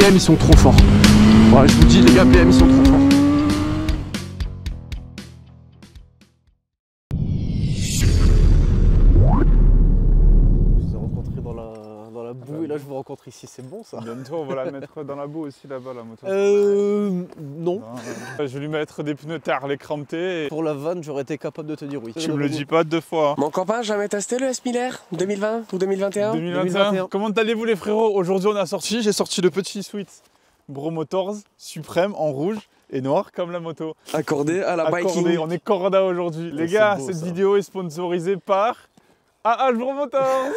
BM ils sont trop forts. Voilà, je vous dis les gars, BM ils sont trop forts. Dans la boue et là je vous rencontre ici, c'est bon ça? Bientôt on va la mettre dans la boue aussi là-bas la moto. Non. Je vais lui mettre des pneus Harley crampés. Pour la vanne j'aurais été capable de te dire oui. Tu me le dis pas deux fois. Hein. Mon copain, jamais testé le S1000R 2020 ou 2021? 2021. Comment allez-vous les frérots? Aujourd'hui j'ai sorti le petit Sweet Bro Motors Suprême en rouge et noir comme la moto. Accordé à la biking. On est corda aujourd'hui. Les gars, beau, cette vidéo est sponsorisée par AH Bro Motors.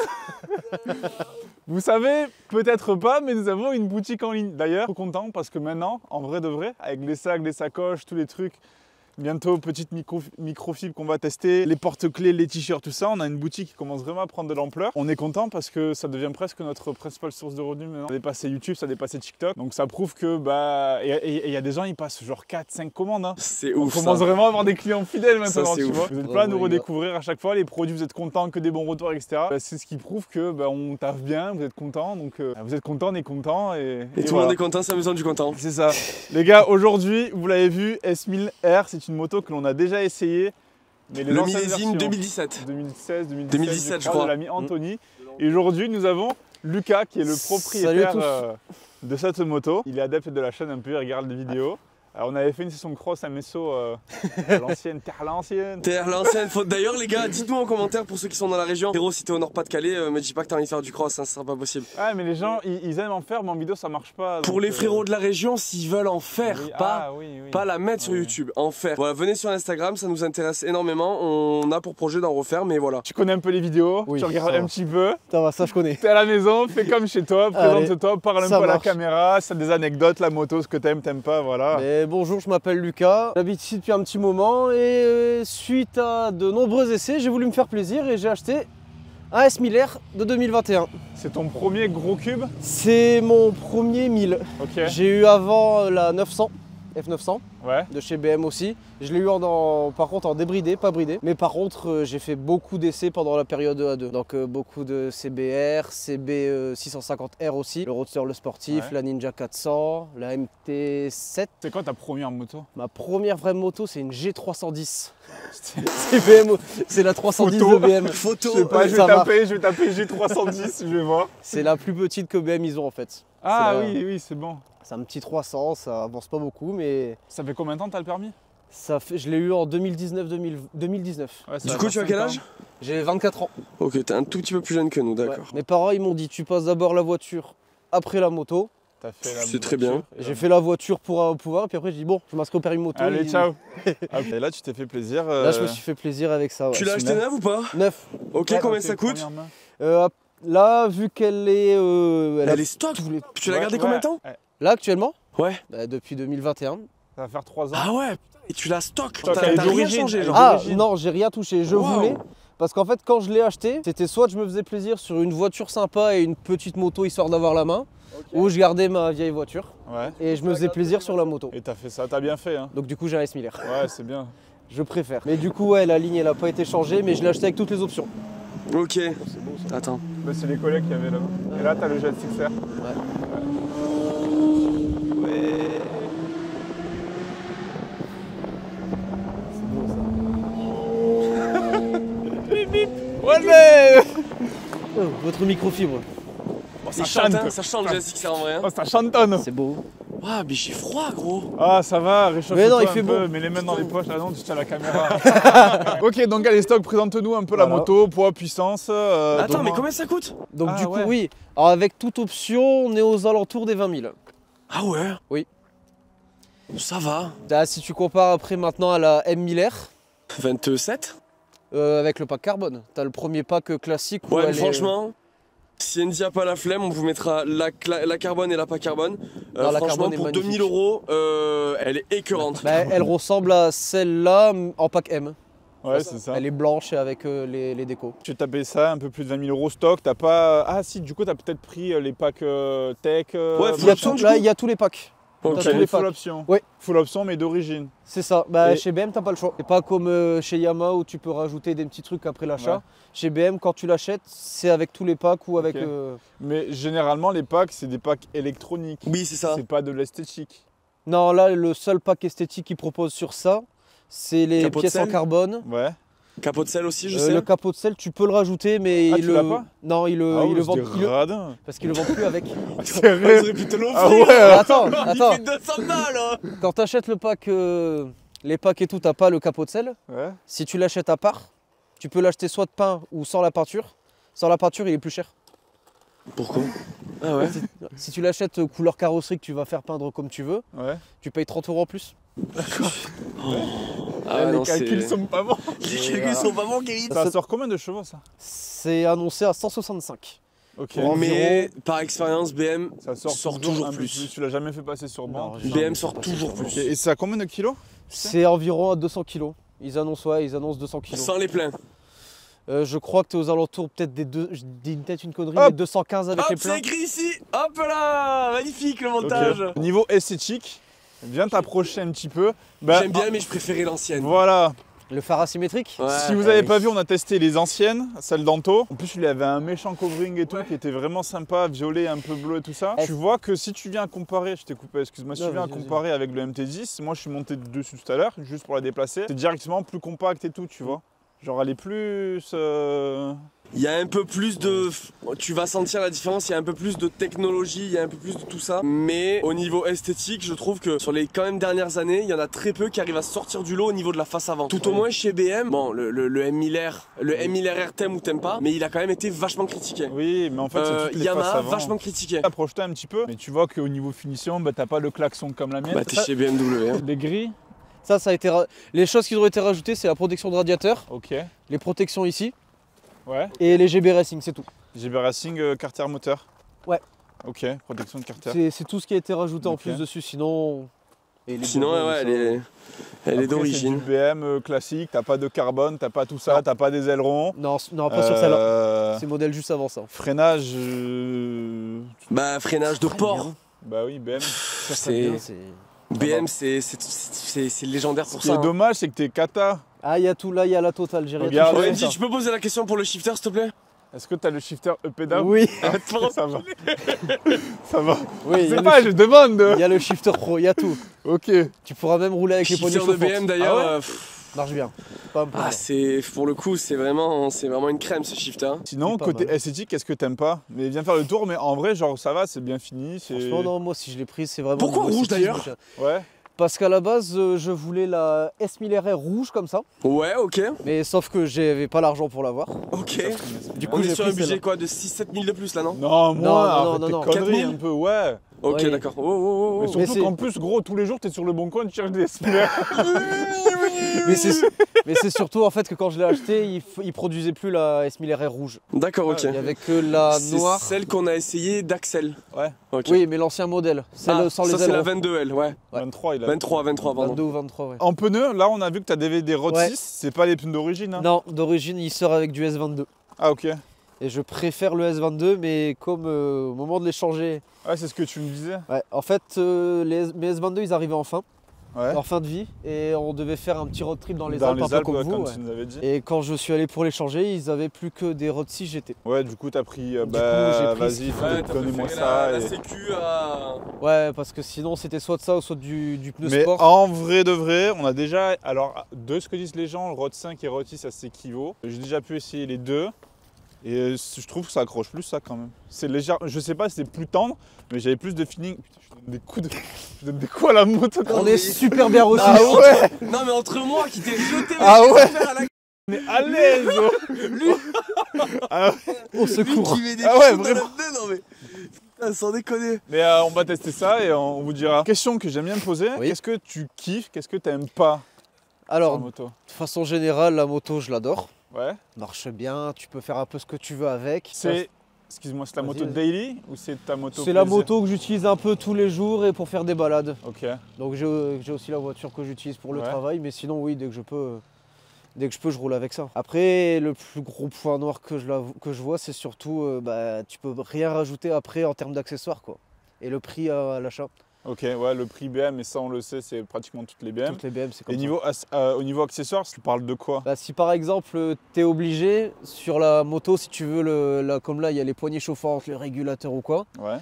Vous savez, peut-être pas, mais nous avons une boutique en ligne. D'ailleurs, trop content parce que maintenant, en vrai de vrai, avec les sacs, les sacoches, tous les trucs, bientôt petite microfibre qu'on va tester, les porte-clés, les t-shirts, tout ça, on a une boutique qui commence vraiment à prendre de l'ampleur. On est content parce que ça devient presque notre principale source de revenus maintenant. Ça a dépassé YouTube, ça a dépassé TikTok, donc ça prouve que et y a des gens, ils passent genre 4-5 commandes. Hein. C'est ouf. On commence vraiment à avoir des clients fidèles maintenant, ça, tu vois. Vous êtes pas à nous redécouvrir à chaque fois, les produits, vous êtes contents, que des bons retours, etc. C'est ce qui prouve que on taffe bien, vous êtes contents, donc vous êtes contents, on est contents et tout le monde est content, c'est amusant du content. C'est ça. Les gars, aujourd'hui, vous l'avez vu, S1000R, c'est une moto que l'on a déjà essayé. Mais le millésime 2017. 2017, je crois. De l'ami Anthony. Et aujourd'hui, nous avons Lucas qui est le propriétaire de cette moto. Il est adepte de la chaîne un peu, il regarde les vidéos. Alors on avait fait une session cross à Messo, l'ancienne, terre l'ancienne. Terre l'ancienne. D'ailleurs les gars, dites-moi en commentaire pour ceux qui sont dans la région. Frérot, si t'es au Nord-Pas-de-Calais, me dis pas que t'as envie de faire du cross, hein, ça sera pas possible. Ah mais les gens, ils aiment en faire, mais en vidéo ça marche pas. Pour les frérots de la région, s'ils veulent en faire, oui, pas la mettre sur YouTube, en faire. Voilà, venez sur Instagram, ça nous intéresse énormément. On a pour projet d'en refaire, mais voilà. Tu connais un peu les vidéos, tu regardes un petit peu. Ça va, ça je connais. T'es à la maison, fais comme chez toi, présente-toi, parle un peu à la caméra, si t'as des anecdotes, la moto, ce que t'aimes pas, voilà. Mais bonjour, je m'appelle Lucas, j'habite ici depuis un petit moment et suite à de nombreux essais, j'ai voulu me faire plaisir et j'ai acheté un S1000R de 2021. C'est ton premier gros cube? C'est mon premier 1000. Okay. J'ai eu avant la 900, F900, de chez BM aussi. Je l'ai eu par contre en débridé, pas bridé. Mais par contre, j'ai fait beaucoup d'essais pendant la période A2. Donc beaucoup de CBR, CB 650R aussi, le Roadster, le sportif, la Ninja 400, la MT7. C'est quoi ta première moto? Ma première vraie moto, c'est une G310. C'est BM, c'est la 310 de BM. Photo. Je sais pas, je vais taper G310, je vais voir. C'est la plus petite que BM ils ont en fait. Ah oui, c'est bon. C'est un petit 300, ça avance pas beaucoup, mais... Ça fait combien de temps que t'as le permis? Je l'ai eu en 2019. Ouais, du coup, tu as quel âge? J'ai 24 ans. Ok, t'es un tout petit peu plus jeune que nous, d'accord. Ouais. Mes parents, ils m'ont dit, tu passes d'abord la voiture, après la moto. C'est très bien. J'ai fait la voiture pour pouvoir, puis après j'ai dit bon, je m'inscris au permis moto. Allez, ciao. Et là, tu t'es fait plaisir. Là, je me suis fait plaisir avec ça. Tu l'as acheté neuf ou pas? Neuf. Ok, combien ça coûte? Là, vu qu'elle est... elle est stock. Tu l'as gardée combien de temps? Là, actuellement? Ouais. Depuis 2021. Ça va faire 3 ans. Ah ouais. Et tu l'as stock. T'as rien changé, genre. Ah non, j'ai rien touché. Je voulais... Parce qu'en fait, quand je l'ai acheté, c'était soit je me faisais plaisir sur une voiture sympa et une petite moto histoire d'avoir la main, ou je gardais ma vieille voiture et je me faisais plaisir sur la moto. Et t'as fait ça, t'as bien fait. Hein. Donc du coup, j'ai un S1000R. Ouais, c'est bien. Je préfère. Mais du coup, ouais, la ligne, elle n'a pas été changée, mais je l'ai acheté avec toutes les options. Ok. Beau, attends. Bah, c'est les collègues qui avaient là-bas. Et là, t'as le Jet 6R. Ouais, votre microfibre. Oh, ça chante, hein, ça chante le SXR en vrai. Hein. Oh, ça chantonne. C'est beau. Ah, mais j'ai froid, gros. Ah, ça va, réchauffe-toi. Mais non, il fait beau. Mets les mains dans les poches, là, non, tu tiens la caméra. Ok, donc allez, stock, présente-nous un peu la moto, poids, puissance. Attends, mais combien ça coûte? Donc du coup, oui. Alors avec toute option, on est aux alentours des 20 000. Ah ouais? Oui. Ça va. Là, si tu compares après maintenant à la M1000R. 27? Avec le pack carbone. T'as le premier pack classique. Ouais, mais franchement, si ND a pas la flemme, on vous mettra la carbone et la pas carbone. La franchement, carbone pour 2000 €, elle est écœurante. Bah, elle ressemble à celle-là en pack M. Ouais, c'est ça. Elle est blanche avec les décos. Tu as tapé ça, un peu plus de 20 000 € stock. T'as pas. Ah, si, du coup, t'as peut-être pris les packs tech. Ouais, il y a tous les packs. Ok. T'as tous les Full packs. option. Ouais. Full option, mais d'origine. C'est ça. Bah, Et- chez BM, t'as pas le choix. C'est pas comme chez Yamaha où tu peux rajouter des petits trucs après l'achat. Ouais. Chez BM, quand tu l'achètes, c'est avec tous les packs ou avec. Ok. Mais généralement, les packs, c'est des packs électroniques. Oui, c'est ça. C'est pas de l'esthétique. Non, là, le seul pack esthétique qu'ils proposent sur ça, c'est les Capot de pièces en selle carbone. Ouais. Capot de sel aussi, je sais. Le capot de selle, tu peux le rajouter, mais Ah, il tu le. l'as pas Non, il le, Ah il ouais, le c'est vend. des radins. Parce qu'il le vend plus avec. C'est Ils vrai. auraient pu te l'offrir. Ah ouais. Mais attends, Il attends. fait 200 balles hein. Quand tu achètes le pack, les packs et tout, t'as pas le capot de selle. Ouais. Si tu l'achètes à part, tu peux l'acheter soit de peint ou sans la peinture. Sans la peinture, il est plus cher. Pourquoi? Ah ouais. Si tu l'achètes couleur carrosserie que tu vas faire peindre comme tu veux, Ouais. tu payes 30 € en plus. Ah ouais, les non, calculs c'est- sont pas bons. Les calculs sont pas bons, Kevin. Ça sort combien de chevaux, ça? C'est annoncé à 165. Ok. Mais par expérience, BM Ça sort, sort toujours un peu plus. Tu l'as jamais fait passer sur Non, banc. j'ai BM jamais sort fait toujours passer. plus. Ok. Et ça a combien de kilos? C'est environ à 200 kg. Ils annoncent 200 kg. Sans les pleins. Je crois que tu es aux alentours peut-être des deux. Je dis peut-être une connerie, Hop. mais 215 avec les Hop, c'est pleins. écrit ici. Hop là, magnifique le montage. Ok. Niveau esthétique, viens t'approcher un petit peu. Bah, J'aime bien, mais je préférais l'ancienne. Voilà. Le phare asymétrique. Ouais. Si vous n'avez pas vu, on a testé les anciennes, celles d'Anto. En plus, il avait un méchant covering et tout qui était vraiment sympa, violet, un peu bleu et tout ça. Eh. Tu vois que si tu viens comparer, je t'ai coupé, excuse-moi, si Non, tu viens vas-y, comparer avec le MT10, moi je suis monté dessus tout à l'heure, juste pour la déplacer. C'est directement plus compact et tout, tu vois. Genre, elle est plus. Il y a un peu plus de... Tu vas sentir la différence, il y a un peu plus de technologie, il y a un peu plus de tout ça. Mais au niveau esthétique, je trouve que sur les quand même dernières années, il y en a très peu qui arrivent à sortir du lot au niveau de la face avant. Tout au moins chez BM, bon, le M1000R, le M1000RR t'aimes ou t'aimes pas, mais il a quand même été vachement critiqué. Oui, mais en fait, c'est toutes les faces Yamaha, avant. vachement critiqué. Approche-toi un petit peu, mais tu vois qu'au niveau finition, bah, t'as pas le klaxon comme la mienne. Bah t'es Ça- chez BMW. Hein. Les grilles, Ça a été. Les choses qui ont été rajoutées, c'est la protection de radiateur, ok. les protections ici Ouais. et les GB Racing, c'est tout. GB Racing, carter moteur. Ouais. Ok, protection de carter. C'est tout ce qui a été rajouté en Ok. plus dessus, sinon. Et les Sinon, bonbons, ouais, ça- elle est Après, d'origine. C'est du BM classique, t'as pas de carbone, t'as pas tout ça, Non. t'as pas des ailerons. Non, non, pas sur celle-là. Euh, C'est le modèle juste avant ça. Freinage, Bah freinage de porc. bah oui, BM. C'est... BM, c'est légendaire Ce pour qui ça. est hein. dommage, c'est que t'es kata. Ah, il y a tout là, il y a la totale. J'ai rien Regarde, touché ouais, comme ça. Andy, tu peux poser la question pour le shifter, s'il te plaît? Est-ce que t'as le shifter up down? Oui, Ah, ça va. Ça va. oui, il y C'est a pas, le je demande. il y a le shifter pro, il y a tout. Ok. Tu pourras même rouler avec les poignées Shifter de chauffantes. BM d'ailleurs. Ah ouais Marche bien. Pas un peu. Ah, c'est pour le coup, c'est vraiment une crème ce shifter. Sinon, C'est pas côté mal. esthétique, qu'est-ce que t'aimes pas? Mais viens faire le tour, mais en vrai, genre, ça va, c'est bien fini. c'est- Franchement, non, moi, si je l'ai prise, c'est vraiment. Pourquoi niveau rouge, esthétisme, d'ailleurs Ouais. Parce qu'à la base, je voulais la S1000RR rouge comme ça, Ouais, ok. mais sauf que j'avais pas l'argent pour l'avoir. Ok. Du coup, On est j'ai sur pris un budget celle-là. quoi de 6-7 000 de plus là, non? Non, moi, arrête non, tes non. conneries 4 000? un peu, ouais. Ok, Ouais. d'accord. Oh, oh, oh, Mais oh. surtout c'est- qu'en plus, gros, tous les jours, t'es sur le bon coin, tu cherches des SMR. Mais c'est surtout en fait que quand je l'ai acheté, il produisait plus la S1000RR rouge. D'accord, ok. Il y avait que la C'est noire. celle qu'on a essayé d'Axel. Ouais. Ok. Oui, mais l'ancien modèle. Celle Ah, sans ça les c'est la ailerons. 22L, ouais. Ouais. 23, il a. 23, pardon. 22 ou 23, ouais. En pneus, là, on a vu que t'as des Road Ouais. 6, c'est pas les pneus d'origine. Hein. Non, d'origine, il sort avec du S22. Ah, ok. Et je préfère le S22, mais comme au moment de les changer, Ouais, c'est ce que tu me disais. ouais, en fait, mes S22, ils arrivaient en Ouais. fin de vie, et on devait faire un petit road trip dans les Dans Alpes, un les peu Alpes, comme ouais, vous. comme Ouais. tu nous avais dit. Et quand je suis allé pour les changer, ils avaient plus que des Road 6 GT. Ouais, du coup, t'as pris. j'ai Bah, pris vas-y, Ouais, t'as donnez-moi préféré ça. la et- sécu à... Ouais, parce que sinon, c'était soit de ça ou soit du pneu Mais sport. en vrai de vrai, on a déjà. Alors, de ce que disent les gens, le Road 5 et Road 6, ça s'équivaut. J'ai déjà pu essayer les deux. Et je trouve que ça accroche plus, ça quand même. C'est léger. Je sais pas si c'est plus tendre, mais j'avais plus de feeling. Putain, je donne des coups je donne des coups à la moto. quand On même. est super bien reçus. Ah ouais. Non mais entre moi qui t'ai jeté Ah mes ouais. affaires à la Mais à l'aise. oh. Ah ouais. Au secours. qui met des Ah ouais, coups dans la vraiment. tête, non mais... Putain, sans déconner. Mais on va tester ça et on vous dira. Question que j'aime bien me poser. Oui. Qu'est-ce que tu kiffes? Qu'est-ce que t'aimes pas sur Alors, la de moto? façon générale, la moto, je l'adore. Ouais. Marche bien, tu peux faire un peu ce que tu veux avec. C'est. Excuse-moi, c'est ta Vas-y, moto vas-y. daily ou c'est ta moto C'est la plaisir? moto que j'utilise un peu tous les jours et pour faire des balades. Ok. Donc j'ai aussi la voiture que j'utilise pour le Ouais. travail, mais sinon oui, dès que je peux, je roule avec ça. Après, le plus gros point noir que je vois, c'est surtout, tu peux rien rajouter après en termes d'accessoires, quoi. Et le prix à l'achat. Ok, ouais, le prix BM, et ça on le sait, c'est pratiquement toutes les BM. Toutes les BM, c'est comme Et ça. au niveau accessoires, tu parles de quoi? Bah, si par exemple tu es obligé sur la moto, si tu veux, comme là il y a les poignées chauffantes, le régulateur ou quoi. Ouais.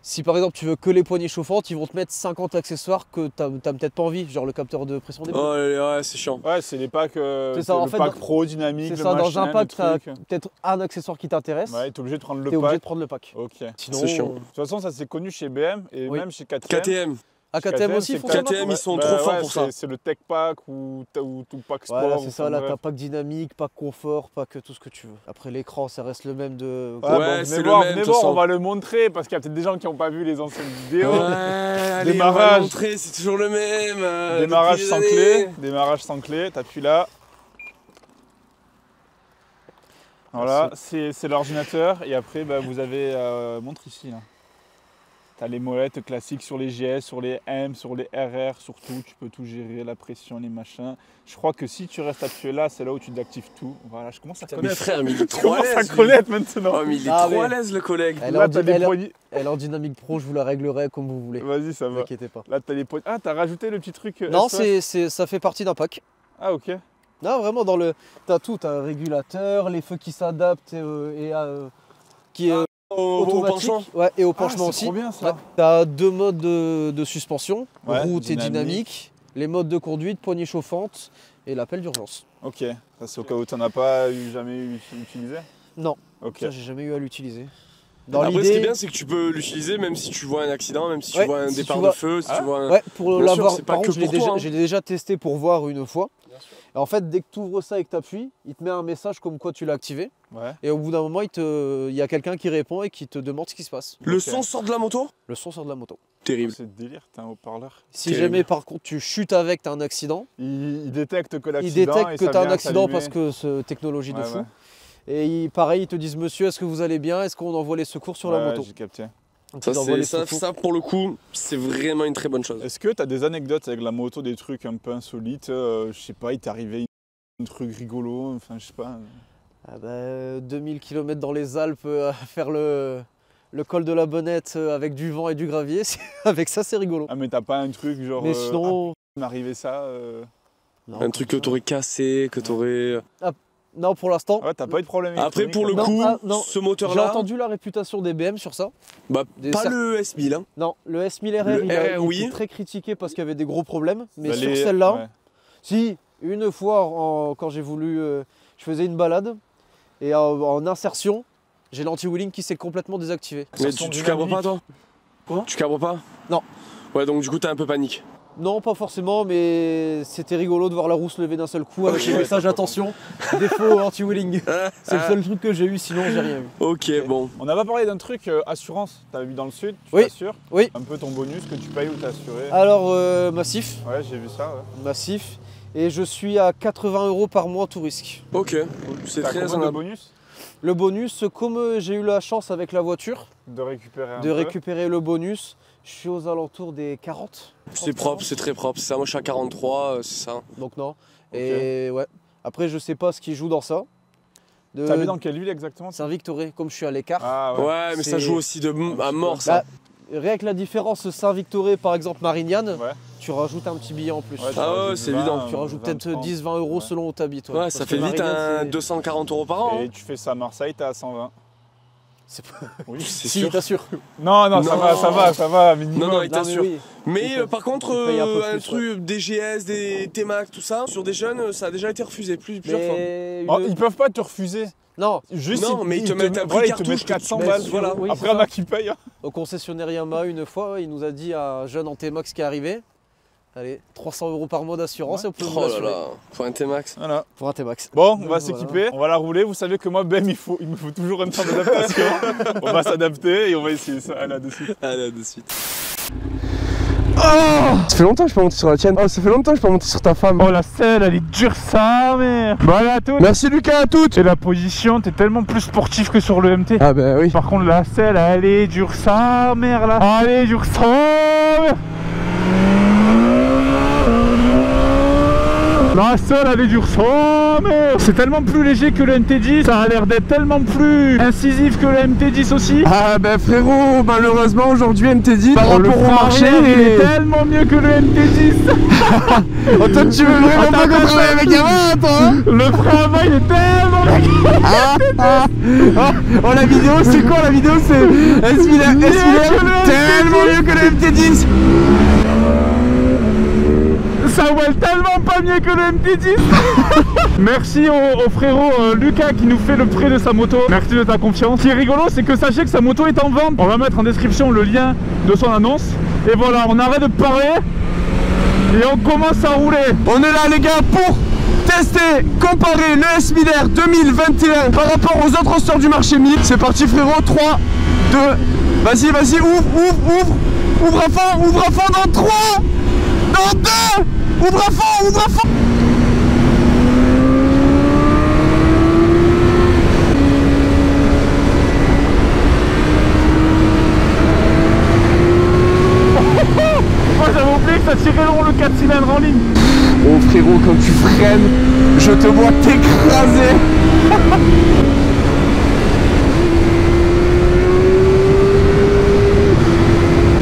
Si par exemple tu veux que les poignées chauffantes, ils vont te mettre 50 accessoires que t'as peut-être pas envie, genre le capteur de pression des pneus. Oh ouais, c'est chiant. Ouais, c'est les packs, C'est ça, en fait, pack pro, dynamique, c'est le ça, dans machin, un pack, le tu as truc. peut-être un accessoire qui t'intéresse, Ouais, t'es obligé de prendre le t'es obligé de pack. prendre le pack. Ok. De Sinon, C'est chiant. toute façon, ça c'est connu chez BM et Oui. même chez KTM. KTM. À KTM aussi, c'est ils font ça KTM, maintenant ils sont Bah trop forts ouais, pour ça. C'est le tech pack ou tout pack sport. Voilà, c'est ça, enfin, là bref. t'as pack dynamique, pack confort, pack tout ce que tu veux. Après l'écran, ça reste le même de... Ouais, Ouais, bon, c'est venez le voir, même, de venez toute voir, on façon. va le montrer parce qu'il y a peut-être des gens qui n'ont pas vu les anciennes vidéos. Ouais, allez, on va Démarrage. le montrer, c'est toujours le même. Démarrage depuis sans des clé, années. démarrage sans clé, t'appuies là. Voilà, c'est l'ordinateur et après bah, vous avez, montre ici là. T'as les molettes classiques sur les GS, sur les M, sur les RR, surtout, tu peux tout gérer, la pression, les machins. Je crois que si tu restes appuyé là, c'est là où tu désactives tout. Voilà, je commence à Mais connaître. frère, mais il est Je trop à commence à l'aise. lui. connaître maintenant. Oh, mais il est Ah, trop mais- à l'aise, le collègue. Elle, Là, en, t'as des elle- poignées. elle en dynamique pro, je vous la réglerai comme vous voulez. Vas-y, ça Ne vous va. inquiétez pas. Là, t'as les poignées. Ah, t'as rajouté le petit truc. Non, SOS. ça fait partie d'un pack. Ah, ok. Non, vraiment, t'as tout, t'as un régulateur, les feux qui s'adaptent qui est Au automatique. penchant. Ouais, et au Ah, penchement c'est aussi. trop bien ça. Ouais. T'as 2 modes de suspension, Ouais, route et dynamique. dynamique, les modes de conduite, poignée chauffante et l'appel d'urgence. Ok, ça c'est au cas où t'en as pas jamais utilisé. Non, Ok. ça j'ai jamais eu à l'utiliser. Dans Après, ce qui est l'idée, bien, c'est que tu peux l'utiliser même si tu vois un accident, même si tu Ouais, vois un si départ tu de vois- feu, si Ah tu vois un... ouais, pour Bien sûr, l'avoir, c'est pas par que contre, pour toi, hein. j'ai déjà testé pour voir une fois. Et en fait, dès que tu ouvres ça et que tu appuies, il te met un message comme quoi tu l'as activé. Ouais. Et au bout d'un moment, il y a quelqu'un qui répond et qui te demande ce qui se passe. Le Ok. son sort de la moto? Le son sort de la moto. Terrible. C'est délire, t'as un haut-parleur. Si Terrible. jamais par contre tu chutes avec, tu as un accident, Il détecte que il l'accident. détecte et que ça tu as un vient accident s'allumer. parce que c'est technologie de Ouais, fou. ouais. Et pareil, ils te disent monsieur, est-ce que vous allez bien? Est-ce qu'on envoie les secours sur la Ouais, moto? j'ai capté. Donc, Ça, ils envoient les ça, secours. ça, pour le coup, c'est vraiment une très bonne chose. Est-ce que t'as des anecdotes avec la moto, des trucs un peu insolites? Je sais pas, il t'est arrivé un truc rigolo, enfin je sais pas. Ah bah, 2000 km dans les Alpes à faire le col de la Bonnette avec du vent et du gravier, avec ça c'est rigolo. Ah mais t'as pas un truc genre. Mais sinon, il m'est arrivé ça. non, Un truc que t'aurais cassé, que t'aurais... non, pour l'instant. Ouais, t'as pas eu de problème. Après, pour le électronique, Non, coup, non, ce J'ai moteur-là, entendu la réputation des BM sur ça. bah, des pas cer- le S1000, hein. Non, le S1000RR, Le il RR, a oui. été très critiqué parce qu'il y avait des gros problèmes. Mais bah, sur les- celle-là, ouais. si, une fois, quand j'ai voulu, je faisais une balade et en insertion, j'ai l'anti-wheeling qui s'est complètement désactivé. Mais son tu cabres pas, toi? Quoi? Tu cabres pas? Non. Ouais, donc du coup, t'as un peu panique. Non, pas forcément, mais c'était rigolo de voir la roue se lever d'un seul coup avec Ok. le message attention, défaut anti-wheeling. C'est le seul truc que j'ai eu, sinon j'ai rien eu. Ok, bon. On n'a pas parlé d'un truc assurance. T'as vu dans le sud, tu Oui. t'assures. Oui. Un peu ton bonus que tu payes ou t'es assuré. Alors, massif, Ouais, j'ai vu ça. Ouais. massif, et je suis à 80 € par mois tout risque. Ok, c'est T'as très combien de raisonnable. bonus Le bonus, comme j'ai eu la chance avec la voiture de récupérer un de peu. récupérer le bonus, je suis aux alentours des 40. C'est propre, c'est très propre. C'est ça, moi je suis à 43, c'est ça. Donc non. Et ouais. Après, je sais pas ce qui joue dans ça. T'habites dans quelle ville exactement? Saint-Victoré, comme je suis à l'écart. Ah ouais. Ouais, mais ça C'est- joue aussi à mort, ça. Bah, rien que la différence Saint-Victoré, par exemple Marignane, Ouais. tu rajoutes un petit billet en plus. Ouais, tu Ah ouais, rajoutes c'est 20, évident. Tu rajoutes 20, peut-être 30. 10-20 € Ouais. selon où tu habites. Ouais, ça fait vite un 240 € par an. Et hein. tu fais ça à Marseille, t'es à 120. C'est pas... Oui. C'est Si, sûr. t'assures. Non, non, ça Non. va, ça va, ça va, minimum. Non, non, il Non, mais t'assure. oui. Mais Il par contre, il paye un peu un plus, truc, des GS, des T-Max, tout ça, sur des jeunes, ça a déjà été refusé plusieurs fois. Mais Oh, une- ils peuvent pas te refuser. Non, Juste, Non, mais ils te mettent un prix voilà, ils te cartouche mettent que 400 tu- balles. Mais voilà. oui, Après, c'est on ça. a qui paye. Au concessionnaire Yamaha, une fois, il nous a dit à un jeune en T-Max qui est arrivé, allez, 300 € par mois d'assurance et on peut vous Oh là l'assurer. là, pour un T-Max. Voilà. Pour un T-Max. Bon, on Donc, va voilà. s'équiper, on va la rouler. Vous savez que moi, Ben, il me faut toujours un temps d'adaptation. On va s'adapter et on va essayer ça. Allez, à de suite. Allez, à de suite. Ça fait longtemps que je peux monter sur la tienne. Oh, ça fait longtemps que je peux monter sur ta femme. Oh, la selle, elle est dure, ça, mère. Bon, allez, à toutes. Merci Lucas, à toutes. Et la position, t'es tellement plus sportif que sur le MT. Ah bah oui. Par contre, la selle, elle est dure, ça, mère, là. Allez, dure, ça, mère. La selle, elle est dure, ça. Non mais c'est tellement plus léger que le MT10, ça a l'air d'être tellement plus incisif que le MT10 aussi. Ah ben frérot, malheureusement aujourd'hui MT10 par Le rapport au frein marché arrière, il est tellement mieux que le MT10 Oh, toi tu veux vraiment pas comparer avec avant toi hein? Le frein avant il est tellement mieux. Oh la vidéo c'est quoi la vidéo c'est S1000 tellement mieux que le MT10. Ça roule tellement pas mieux que le MT10. Merci au frérot Lucas qui nous fait le prêt de sa moto. Merci de ta confiance. Ce qui est rigolo, c'est que sachez que sa moto est en vente. On va mettre en description le lien de son annonce. Et voilà, on arrête de parler et on commence à rouler. On est là les gars pour tester, comparer le S1000R 2021 par rapport aux autres rosters du marché 1000. C'est parti frérot, 3, 2, vas-y, ouvre à fond dans 3, dans 2, ouvre à fond. Moi j'avais oublié que ça tirait long le 4 cylindres en ligne. Oh frérot, quand tu freines, je te vois t'écraser.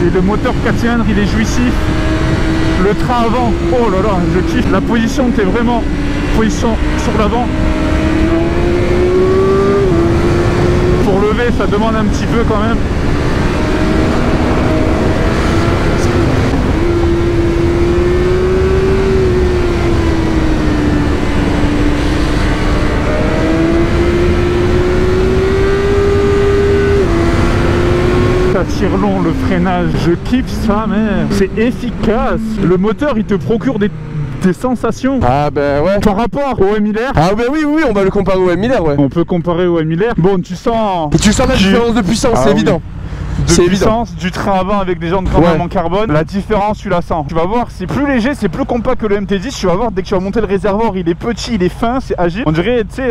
Et le moteur 4 cylindres il est jouissif. Le train avant, oh là là, je kiffe. La position, t'es vraiment position sur l'avant. Pour lever, ça demande un petit peu quand même. Ça tire long le freinage, je kiffe ça merde. C'est efficace. Le moteur il te procure des sensations. Ah ben ouais. Par rapport au M1000R. Ah ben oui, on va le comparer au M1000R ouais. On peut comparer au M1000R. Bon, tu sens... Et tu sens la différence de puissance, Ah c'est oui. évident. De C'est puissance, du train avant avec des jantes quand même Ouais. en carbone. La différence tu la sens. Tu vas voir, c'est plus léger, c'est plus compact que le MT10. Tu vas voir, dès que tu vas monter le réservoir, il est petit, il est fin, c'est agile. On dirait, tu sais,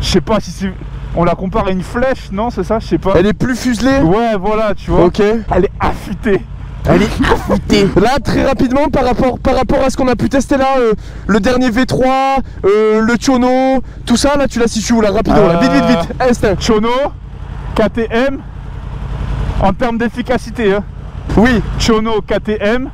je sais pas si c'est... On la compare à une flèche, non c'est ça? Je sais pas. Elle est plus fuselée. Ouais, voilà, tu vois. Ok. Elle est affûtée. Elle est affûtée. Là, très rapidement, par rapport à ce qu'on a pu tester là, le dernier V3, le Chono, tout ça, là, tu la situes où là? Rapidement, là, vite, instinct. Chono, KTM, en termes d'efficacité, hein. Oui. Chono, KTM,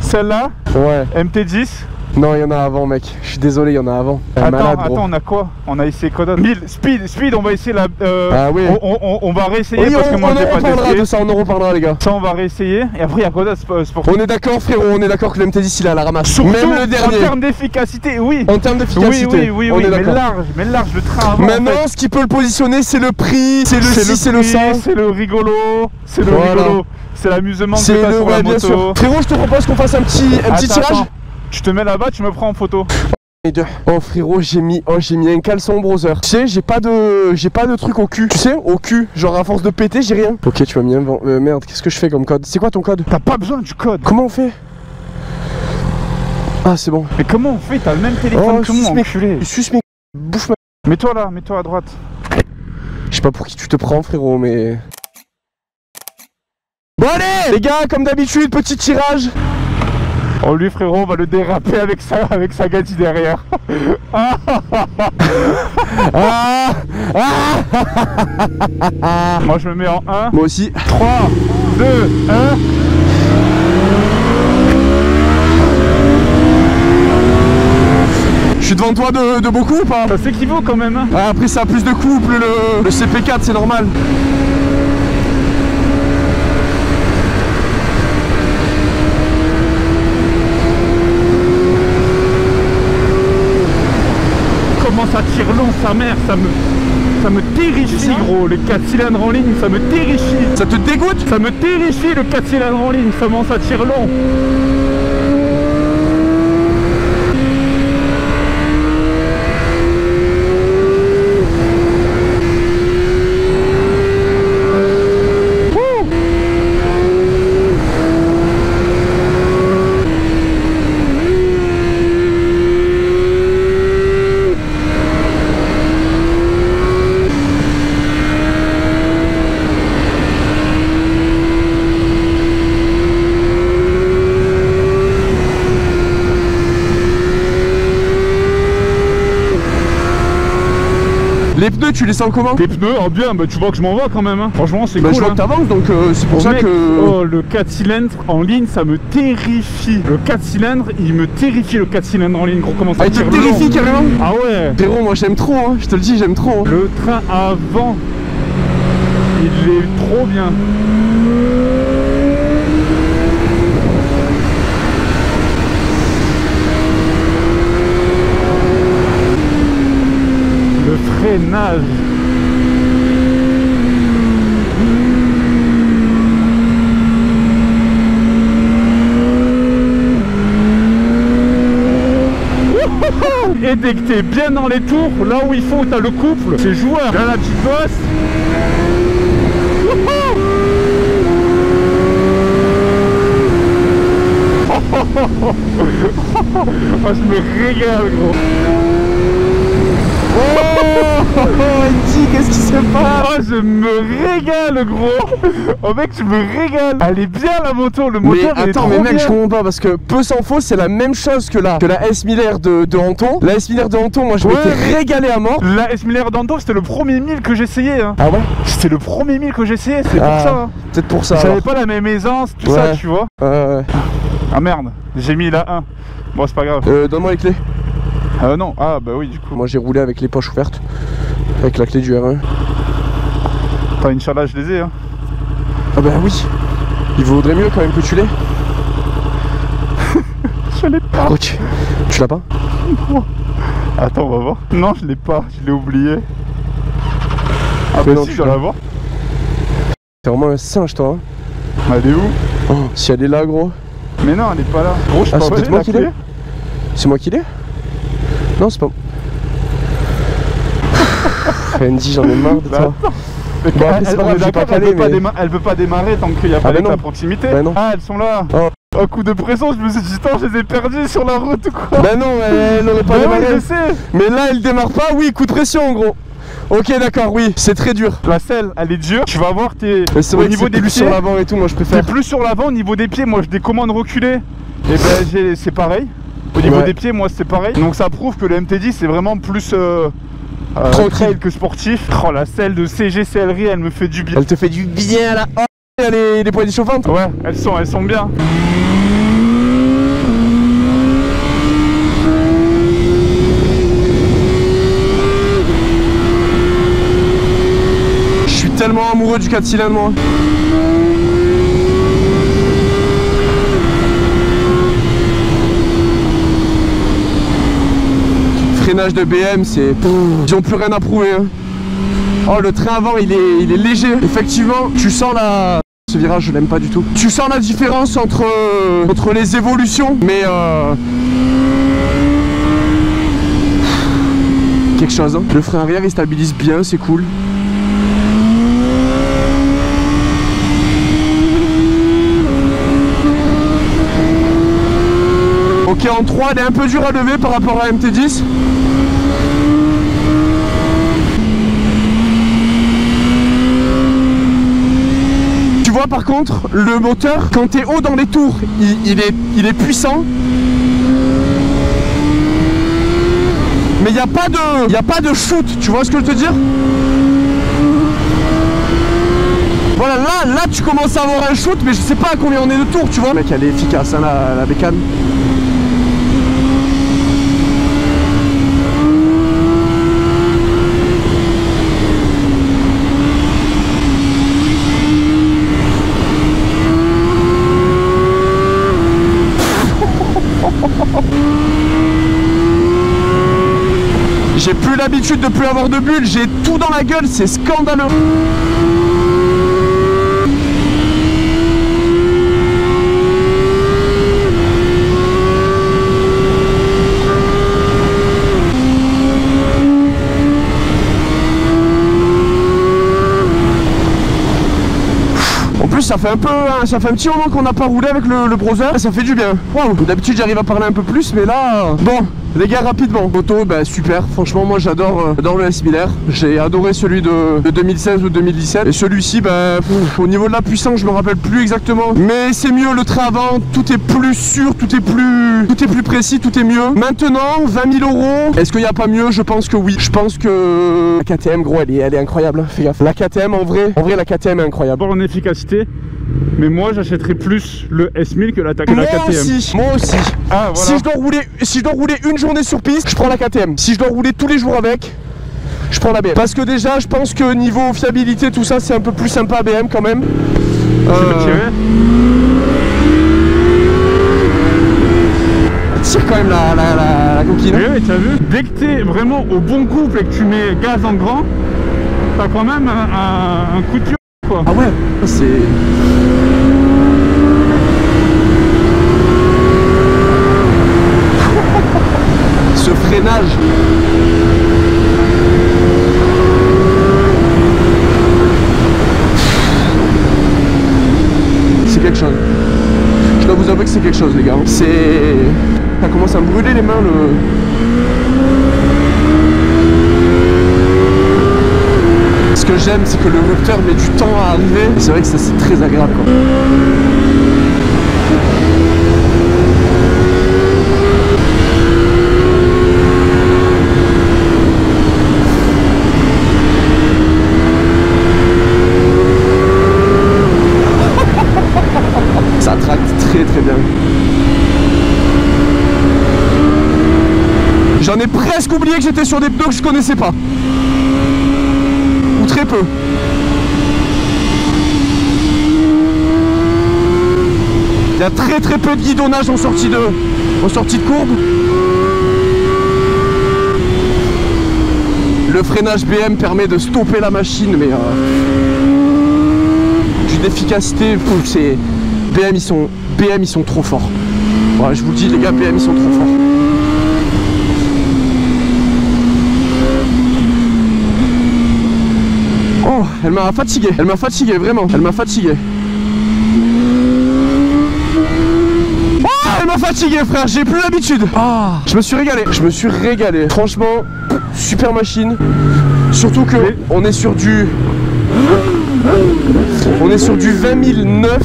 celle-là, Ouais. MT10. Non, il y en a avant, mec. Je suis désolé, il y en a avant. Attends, on a quoi? On a essayé quoi d'autre? 1000, speed, on va essayer la... Ah oui. On va réessayer Oui, parce que moi on je l'ai en pas reparlera testé. de ça, on en reparlera, les gars. Ça, on va réessayer. Et après, il y a quoi d'autre sport? On est d'accord, frérot, on est d'accord que le MT10 il est à la ramasse. Surtout, même le dernier. en termes d'efficacité, oui. En termes d'efficacité. Oui, on est mais d'accord. large, le train avant. Maintenant, en fait. ce qui peut le positionner, c'est le prix, c'est le 6, c'est le 100. C'est le rigolo, c'est l'amusement que C'est t'as le, sur la ouais, bien moto. sûr. Frérot, je te propose qu'on fasse un petit tirage. Attends. Tu te mets là-bas, tu me prends en photo. Oh frérot, j'ai mis un caleçon browser. Tu sais, j'ai pas de truc au cul. Tu sais, au cul, genre à force de péter, j'ai rien. Ok, tu m'as mis un merde, qu'est-ce que je fais comme code? C'est quoi ton code? T'as pas besoin du code. Comment on fait? Ah, c'est bon. Mais comment on fait? T'as le même téléphone que moi, enculé. Suce mes bouffe ma... Mets-toi là, mets-toi à droite. Je sais pas pour qui tu te prends, frérot, mais... Bon allez les gars, comme d'habitude, petit tirage. Oh lui frérot, on va le déraper avec sa gadget derrière. Moi je me mets en 1. Moi aussi. 3, 2, 1. Je suis devant toi de beaucoup ou pas? Ça s'équivaut quand même hein. Ah, après ça a plus de couple, le CP4 c'est normal. Comment ça tire long sa mère, ça me terrifie gros, les 4 cylindres en ligne, ça me terrifie. Ça te dégoûte? Ça me terrifie le 4 cylindres en ligne, comment ça tire long. Les pneus, tu les sens comment? Les pneus, oh bien, bah tu vois que je m'en vais quand même, hein. Franchement c'est bah, cool. Je vois que t'avances, donc c'est pour ça mec, que... Oh, le 4 cylindres en ligne, ça me terrifie. Le 4 cylindres, il me terrifie le 4 cylindres en ligne, gros, comment ça il te tire terrifie carrément? Ah ouais. Frérot, moi j'aime trop, hein. Je te le dis, j'aime trop. Hein. Le train avant, il est trop bien. Le freinage. Et dès que t'es bien dans les tours, là où il faut, où t'as le couple, c'est joueur. Là, la petite bosse. Oh, je me régale, gros. Oh, Andy, qu'est-ce qui se passe? Oh, je me régale, gros. Oh mec, je me régale. Elle est bien la moto, le moteur mais il est attends, trop mais mec, bien. je comprends pas parce que peu s'en faut, c'est la même chose que la S1000R de Anton. La S1000R de Anton, moi je m'étais régalé à mort. La S1000R d'Anton, c'était le premier 1000 que j'essayais. Hein. Ah ouais? C'était le premier 1000 que j'essayais, c'est pour ça. Hein. Peut-être pour ça. J'avais pas la même aisance, tout ça, tu vois. Ah merde, j'ai mis la 1. Bon, c'est pas grave. Donne-moi les clés. Non, ah bah oui, du coup. Moi j'ai roulé avec les poches ouvertes, avec la clé du R1. Enfin, Inch'Allah, je les ai. Hein. Ah bah oui, il vaudrait mieux quand même que tu l'aies. Je l'ai pas. Oh, tu l'as pas? Non. Attends, on va voir. Non, je l'ai pas, je l'ai oublié. Ah bah non, si, je dois l'avoir. T'es vraiment un singe toi. Hein. Elle est où? Oh, si elle est là, gros. Mais non, elle est pas là. Gros, je c'est peut-être moi qui l'ai. C'est moi qui l'ai? Non, c'est pas... Andy, j'en ai marre de toi. Bon, c'est pas grave, j'ai pas calé, elle peut pas démarrer tant qu'il n'y a pas d'être à proximité. Bah non. Ah, elles sont là. Oh. Un coup de pression, je me suis dit, je les ai perdus sur la route ou quoi? Bah non, elle n'aurait pas démarré. Oui, je sais. Mais là, elle démarre pas, oui, coup de pression, gros. Ok, d'accord, oui, c'est très dur. La selle, elle est dure. Tu vas voir, t'es au niveau des pieds. Sur l'avant et tout, moi je préfère. T'es plus sur l'avant, au niveau des pieds, moi je décommande reculer. Et ben, c'est pareil. Au niveau des pieds, moi c'est pareil. Donc ça prouve que le MT10 c'est vraiment plus trail que sportif. Oh, la selle de CG CLRI, elle me fait du bien. Elle te fait du bien là. Oh, les poignées chauffantes. Ouais, elles sont bien. Je suis tellement amoureux du 4 cylindres moi. Freinage de BM, c'est... Ils ont plus rien à prouver. Hein. Oh, le train avant, il est léger. Effectivement, tu sens la... Ce virage, je l'aime pas du tout. Tu sens la différence entre les évolutions, mais... Quelque chose, hein. Le frein arrière, il stabilise bien, c'est cool. Ok, en 3, elle est un peu dure à lever par rapport à MT10. Tu vois par contre, le moteur, quand tu es haut dans les tours, il est puissant. Mais il n'y a pas de shoot, tu vois ce que je veux te dire? Voilà, là tu commences à avoir un shoot, mais je sais pas à combien on est de tours, tu vois. Mec, elle est efficace, hein, la bécane. J'ai plus l'habitude de plus avoir de bulles, j'ai tout dans la gueule, c'est scandaleux. En plus ça fait un petit moment qu'on n'a pas roulé avec le browser, ça fait du bien. Wow. D'habitude j'arrive à parler un peu plus, mais là... Bon, Les gars, rapidement, moto, bah, super, franchement moi j'adore le S1000R. J'ai adoré celui de 2016 ou 2017. Et celui-ci, bah, au niveau de la puissance, je me rappelle plus exactement. Mais c'est mieux, le trait avant, tout est plus sûr, tout est plus précis, tout est mieux. Maintenant, 20 000 €, est-ce qu'il n'y a pas mieux? Je pense que oui. Je pense que la KTM, gros, elle est incroyable, fais gaffe. La KTM, en vrai, la KTM est incroyable. En efficacité, mais moi j'achèterais plus le S1000 que la KTM. Moi aussi. Ah, voilà. Si je dois rouler une journée sur piste, je prends la KTM. Si je dois rouler tous les jours avec, je prends la BM. Parce que déjà, je pense que niveau fiabilité, tout ça, c'est un peu plus sympa BM quand même. Tire quand même la coquine. Oui, t'as vu, dès que t'es vraiment au bon couple et que tu mets gaz en grand, t'as quand même un coup de pied, quoi. Ah ouais, c'est... Ce freinage. C'est quelque chose. Je dois vous avouer que c'est quelque chose, les gars. C'est... Ça commence à me brûler les mains, Ce que j'aime, c'est que le moteur met du temps à arriver. C'est vrai que ça, c'est très agréable, quoi. Ça tracte très très bien. J'en ai presque oublié que j'étais sur des pneus que je connaissais pas. Ou très peu. Il y a très très peu de guidonnage en sortie de courbe. Le freinage BM permet de stopper la machine, mais d'une efficacité, c'est... BM ils sont trop forts. Ouais, je vous le dis les gars, BM ils sont trop forts. Oh, elle m'a fatigué, vraiment, elle m'a fatigué. Oh, elle m'a fatigué frère, j'ai plus l'habitude. Ah, je me suis régalé, franchement, super machine. Surtout que on est sur du 20 009.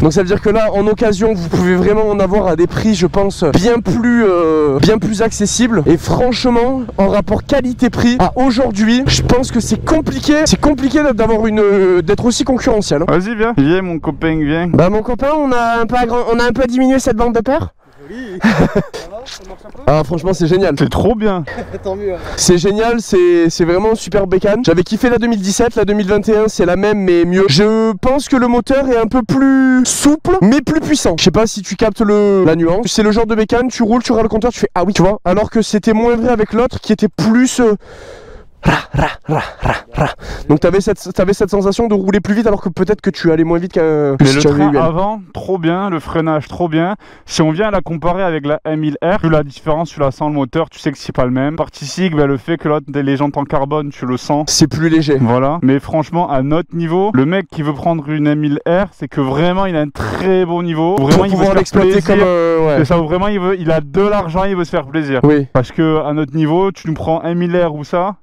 Donc ça veut dire que là en occasion vous pouvez vraiment en avoir à des prix je pense bien plus accessibles. Et franchement en rapport qualité-prix à aujourd'hui, je pense que c'est compliqué d'être aussi concurrentiel. Vas-y viens mon copain, viens. Bah mon copain, on a un peu diminué cette bande de paire. Oui. Ça marche un peu. Ah franchement c'est génial. C'est trop bien. Tant mieux. C'est génial, c'est vraiment super bécane. J'avais kiffé la 2017, la 2021 c'est la même mais mieux. Je pense que le moteur est un peu plus souple mais plus puissant. Je sais pas si tu captes la nuance. C'est le genre de bécane, tu roules, tu regardes le compteur, tu fais ah oui tu vois. Alors que c'était moins vrai avec l'autre qui était plus... Donc t'avais cette sensation de rouler plus vite alors que peut-être que tu allais moins vite qu'un... Mais le train avant, trop bien, le freinage trop bien. Si on vient à la comparer avec la M1000R, tu la différence, tu la sens le moteur, tu sais que c'est pas le même. Partie SIG, bah, le fait que l'autre, les jantes en carbone, tu le sens. C'est plus léger. Voilà. Mais franchement, à notre niveau, le mec qui veut prendre une M1000R, c'est que vraiment il a un très bon niveau. Vraiment, il veut se faire plaisir. Comme ouais. C'est ça, vraiment il a de l'argent, il veut se faire plaisir. Oui. Parce que à notre niveau, tu nous prends un 1000R ou ça.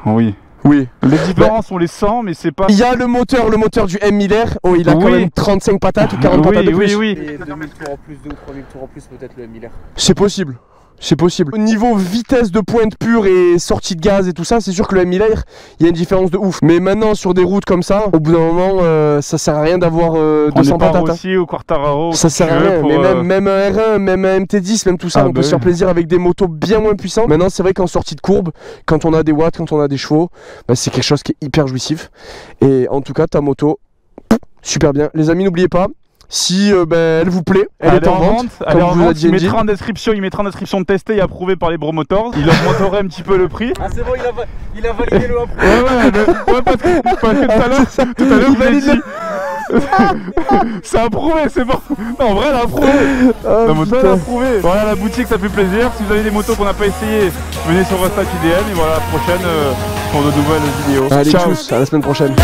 Oui. Oui. Les différences, on les sent, mais c'est pas... Il y a le moteur du M1000R, oh, il a quand même 35 patates ou 40 patates de plus. Oui. Et 2000 tours en plus, 2 ou 3000 tours en plus, peut-être le M1000R. C'est possible. C'est possible. Au niveau vitesse de pointe pure et sortie de gaz et tout ça, c'est sûr que le M1000R, il y a une différence de ouf. Mais maintenant, sur des routes comme ça, au bout d'un moment, ça sert à rien d'avoir 200 patates. Aussi au Quartararo. Ça sert à rien. Mais même un R1, même un MT10, même tout ça, on peut se faire plaisir avec des motos bien moins puissantes. Maintenant, c'est vrai qu'en sortie de courbe, quand on a des watts, quand on a des chevaux, bah, c'est quelque chose qui est hyper jouissif. Et en tout cas, ta moto, super bien. Les amis, n'oubliez pas. Si elle vous plaît, elle est en vente. Il mettra en description de tester et approuvé par les Bro Motors. Il augmenterait un petit peu le prix. Ah c'est bon, il a validé le approuvé. Ouais, parce que tout à l'heure il valide dit. C'est approuvé, c'est bon. Non, en vrai, elle a approuvé. La moto elle a approuvé. Voilà la boutique, ça fait plaisir. Si vous avez des motos qu'on n'a pas essayé, venez sur Rasta IDN et voilà la prochaine pour de nouvelles vidéos. Allez, ciao. Tchuss, à la semaine prochaine.